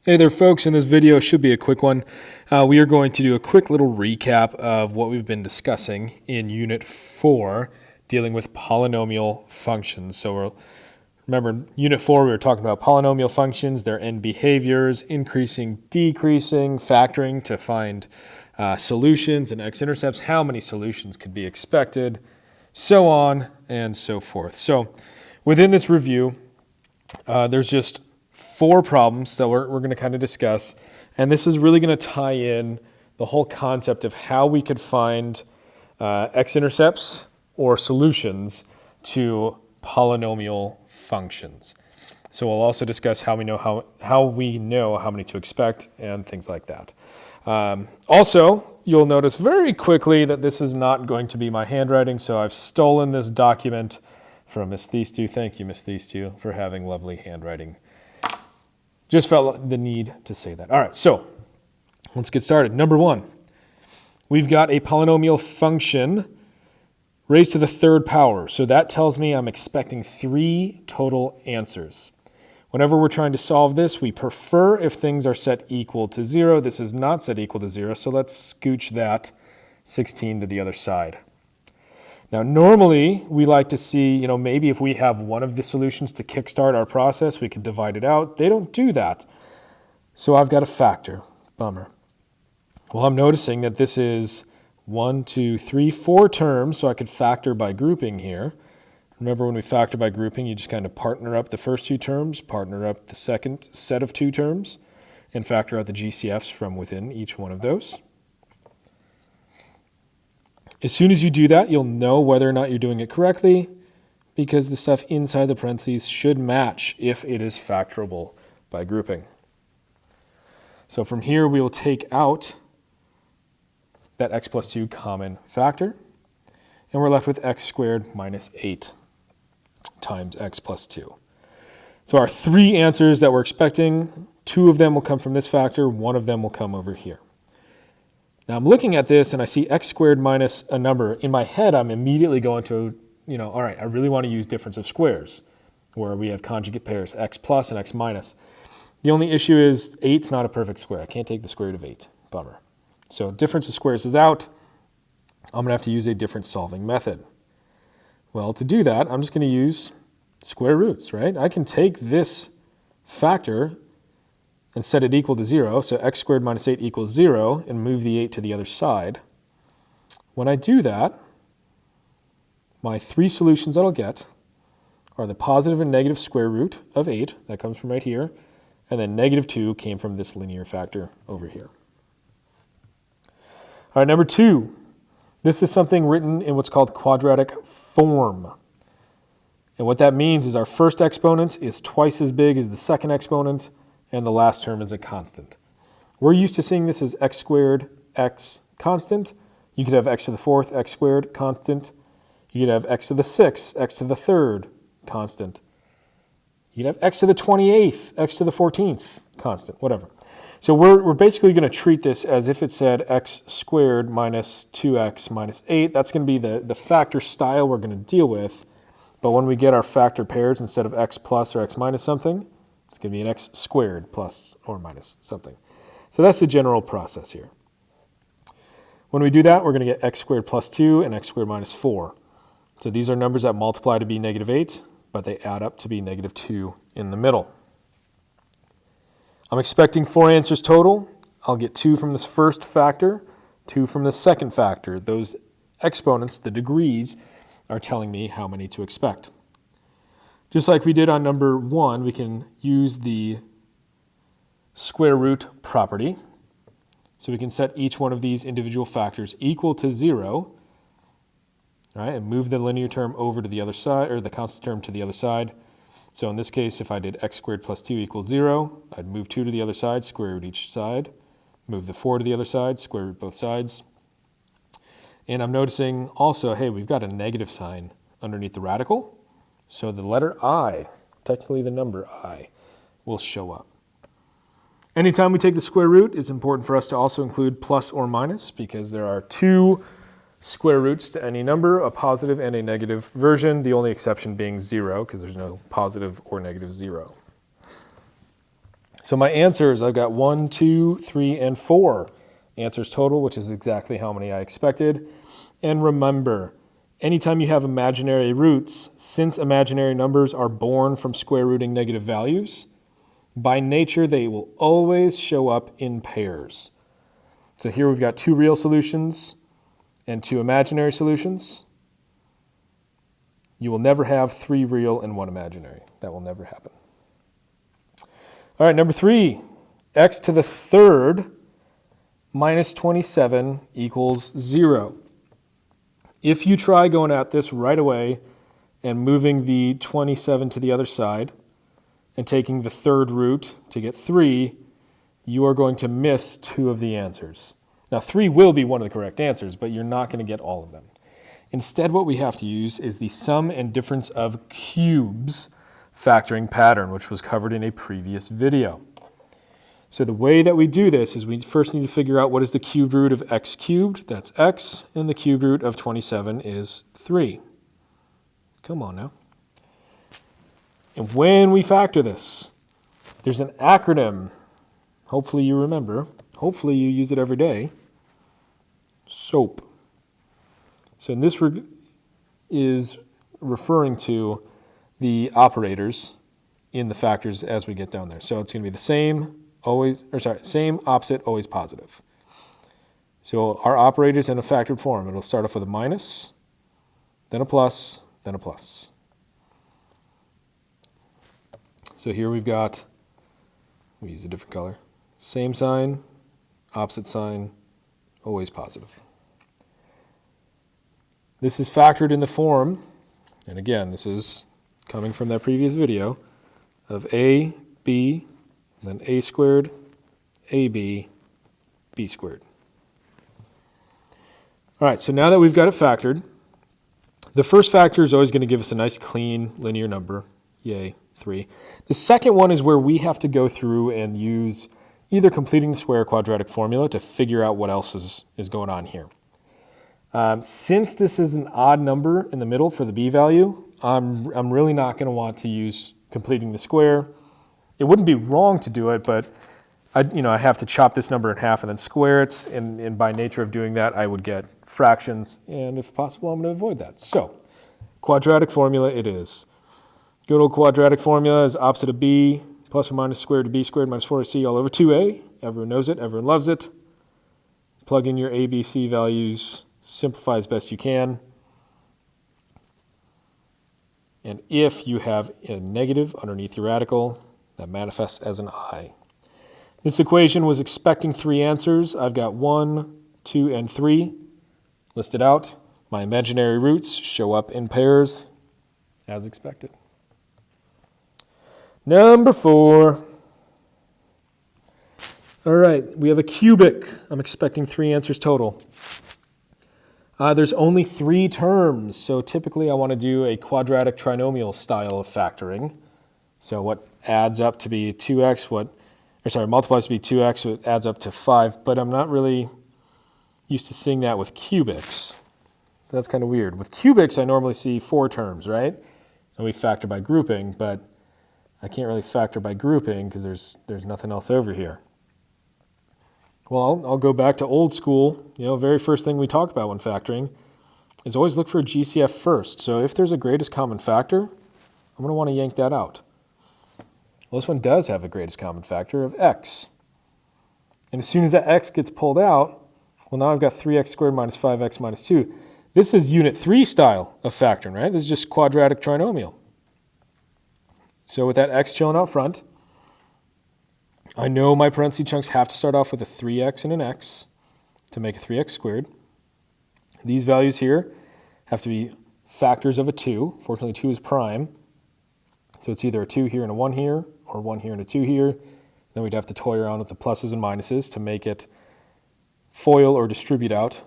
Hey there folks, in this video should be a quick one. We are going to do a quick little recap of what we've been discussing in Unit 4 dealing with polynomial functions. So remember, Unit 4 we were talking about polynomial functions, their end behaviors, increasing, decreasing, factoring to find solutions and x-intercepts, how many solutions could be expected, so on and so forth. So within this review, there's just 4 problems that we're going to kind of discuss, and this is really going to tie in the whole concept of how we could find x-intercepts or solutions to polynomial functions. So we'll also discuss how we know how many to expect and things like that. Also, you'll notice very quickly that this is not going to be my handwriting, so I've stolen this document from Miss Thestu. Thank you, Miss Thestu, for having lovely handwriting. Just felt the need to say that. All right, so let's get started. Number 1, we've got a polynomial function raised to the 3rd power. So that tells me I'm expecting 3 total answers. Whenever we're trying to solve this, we prefer if things are set equal to 0. This is not set equal to 0, so let's scooch that 16 to the other side. Now, normally, we like to see, maybe if we have one of the solutions to kickstart our process, we could divide it out. They don't do that. So I've got a factor. Bummer. Well, I'm noticing that this is 1, 2, 3, 4 terms, so I could factor by grouping here. Remember, when we factor by grouping, you just kind of partner up the first 2 terms, partner up the second set of 2 terms, and factor out the GCFs from within each one of those. As soon as you do that, you'll know whether or not you're doing it correctly, because the stuff inside the parentheses should match if it is factorable by grouping. So from here, we will take out that x plus 2 common factor, and we're left with x squared minus 8 times x plus 2. So our 3 answers that we're expecting, 2 of them will come from this factor, 1 of them will come over here. Now I'm looking at this and I see x squared minus a number. In my head, I'm immediately going to, all right, I really want to use difference of squares, where we have conjugate pairs, x plus and x minus. The only issue is 8's not a perfect square. I can't take the square root of 8. Bummer. So difference of squares is out. I'm going to have to use a difference solving method. Well, to do that, I'm just going to use square roots, right? I can take this factor and set it equal to 0, so x squared minus 8 equals 0, and move the 8 to the other side. When I do that, my 3 solutions that I'll get are the positive and negative square root of 8, that comes from right here, and then negative 2 came from this linear factor over here. All right, number 2. This is something written in what's called quadratic form. And what that means is our first exponent is twice as big as the second exponent, and the last term is a constant. We're used to seeing this as x squared, x constant. You could have x to the 4th, x squared, constant. You could have x to the 6th, x to the 3rd, constant. You could have x to the 28th, x to the 14th, constant, whatever. So we're basically going to treat this as if it said x squared minus 2x minus 8. That's going to be the factor style we're going to deal with. But when we get our factor pairs, instead of x plus or x minus something, it's going to be an x squared plus or minus something. So that's the general process here. When we do that, we're going to get x squared plus 2 and x squared minus 4. So these are numbers that multiply to be negative 8, but they add up to be negative 2 in the middle. I'm expecting 4 answers total. I'll get 2 from this first factor, 2 from the second factor. Those exponents, the degrees, are telling me how many to expect. Just like we did on number 1, we can use the square root property. So we can set each one of these individual factors equal to 0, right, and move the linear term over to the other side, or the constant term to the other side. So in this case, if I did x squared plus 2 equals 0, I'd move 2 to the other side, square root each side, move the 4 to the other side, square root both sides. And I'm noticing also, hey, we've got a negative sign underneath the radical. So the letter I, technically the number I, will show up. Anytime we take the square root, it's important for us to also include plus or minus, because there are 2 square roots to any number, a positive and a negative version, the only exception being 0, because there's no positive or negative 0. So my answers, I've got 1, 2, 3, and 4 answers total, which is exactly how many I expected. And remember, anytime you have imaginary roots, since imaginary numbers are born from square rooting negative values, by nature they will always show up in pairs. So here we've got 2 real solutions and 2 imaginary solutions. You will never have 3 real and 1 imaginary. That will never happen. All right, number 3, x to the third minus 27 equals 0. If you try going at this right away and moving the 27 to the other side and taking the third root to get 3, you are going to miss 2 of the answers. Now 3 will be one of the correct answers, but you're not going to get all of them. Instead, what we have to use is the sum and difference of cubes factoring pattern, which was covered in a previous video. So the way that we do this is we first need to figure out what is the cube root of x cubed. That's x, and the cube root of 27 is 3. Come on now. And when we factor this, there's an acronym. Hopefully you remember. Hopefully you use it every day. SOAP. So this is referring to the operators in the factors as we get down there. So it's going to be the same, same, opposite, always positive. So our operators in a factored form, it'll start off with a minus, then a plus, then a plus. So here we've got, we use a different color, same sign, opposite sign, always positive. This is factored in the form, and again, this is coming from that previous video, of a, b, then a squared, ab, b squared. All right, so now that we've got it factored, the first factor is always going to give us a nice clean linear number, yay, 3. The second one is where we have to go through and use either completing the square or quadratic formula to figure out what else is going on here. Since this is an odd number in the middle for the b value, I'm really not going to want to use completing the square. It wouldn't be wrong to do it, but I have to chop this number in half and then square it, and by nature of doing that, I would get fractions, and if possible, I'm going to avoid that. So, quadratic formula it is. Good old quadratic formula is opposite of b, plus or minus square root of b squared minus 4ac all over 2a. Everyone knows it, everyone loves it. Plug in your a, b, c values, simplify as best you can. And if you have a negative underneath your radical, that manifests as an I. This equation was expecting 3 answers. I've got 1, 2, and 3 listed out. My imaginary roots show up in pairs as expected. Number 4. All right, we have a cubic. I'm expecting 3 answers total. There's only 3 terms, so typically I want to do a quadratic trinomial style of factoring. So what adds up to be 2x, multiplies to be 2x, what adds up to 5, but I'm not really used to seeing that with cubics. That's kind of weird. With cubics, I normally see 4 terms, right? And we factor by grouping, but I can't really factor by grouping because there's nothing else over here. Well, I'll go back to old school. Very first thing we talk about when factoring is always look for a GCF first. So if there's a greatest common factor, I'm going to want to yank that out. Well, this one does have a greatest common factor of x. And as soon as that x gets pulled out, well, now I've got 3x squared minus 5x minus 2. This is unit 3 style of factoring, right? This is just quadratic trinomial. So with that x chilling out front, I know my parentheses chunks have to start off with a 3x and an x to make a 3x squared. These values here have to be factors of a 2. Fortunately, 2 is prime. So it's either a 2 here and a 1 here, or 1 here and a 2 here. Then we'd have to toy around with the pluses and minuses to make it FOIL or distribute out.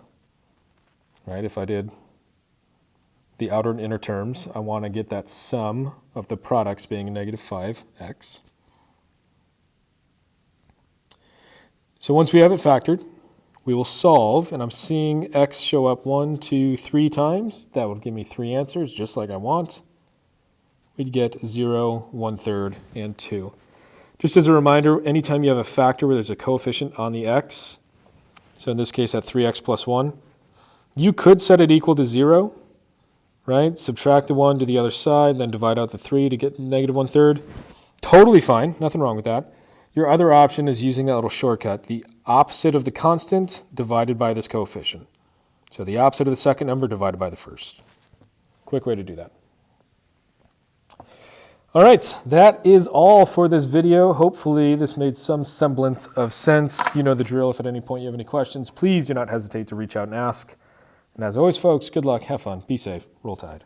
Right? If I did the outer and inner terms, I want to get that sum of the products being negative 5x. So once we have it factored, we will solve, and I'm seeing x show up 1, 2, 3 times. That would give me 3 answers, just like I want. We'd get 0, 1/3, and 2. Just as a reminder, anytime you have a factor where there's a coefficient on the x, so in this case at 3x plus 1, you could set it equal to 0, right? Subtract the 1 to the other side, then divide out the 3 to get negative 1/3. Totally fine, nothing wrong with that. Your other option is using that little shortcut, the opposite of the constant divided by this coefficient. So the opposite of the second number divided by the first. Quick way to do that. All right, that is all for this video. Hopefully this made some semblance of sense. You know the drill. If at any point you have any questions, please do not hesitate to reach out and ask. And as always, folks, good luck, have fun, be safe, roll tide.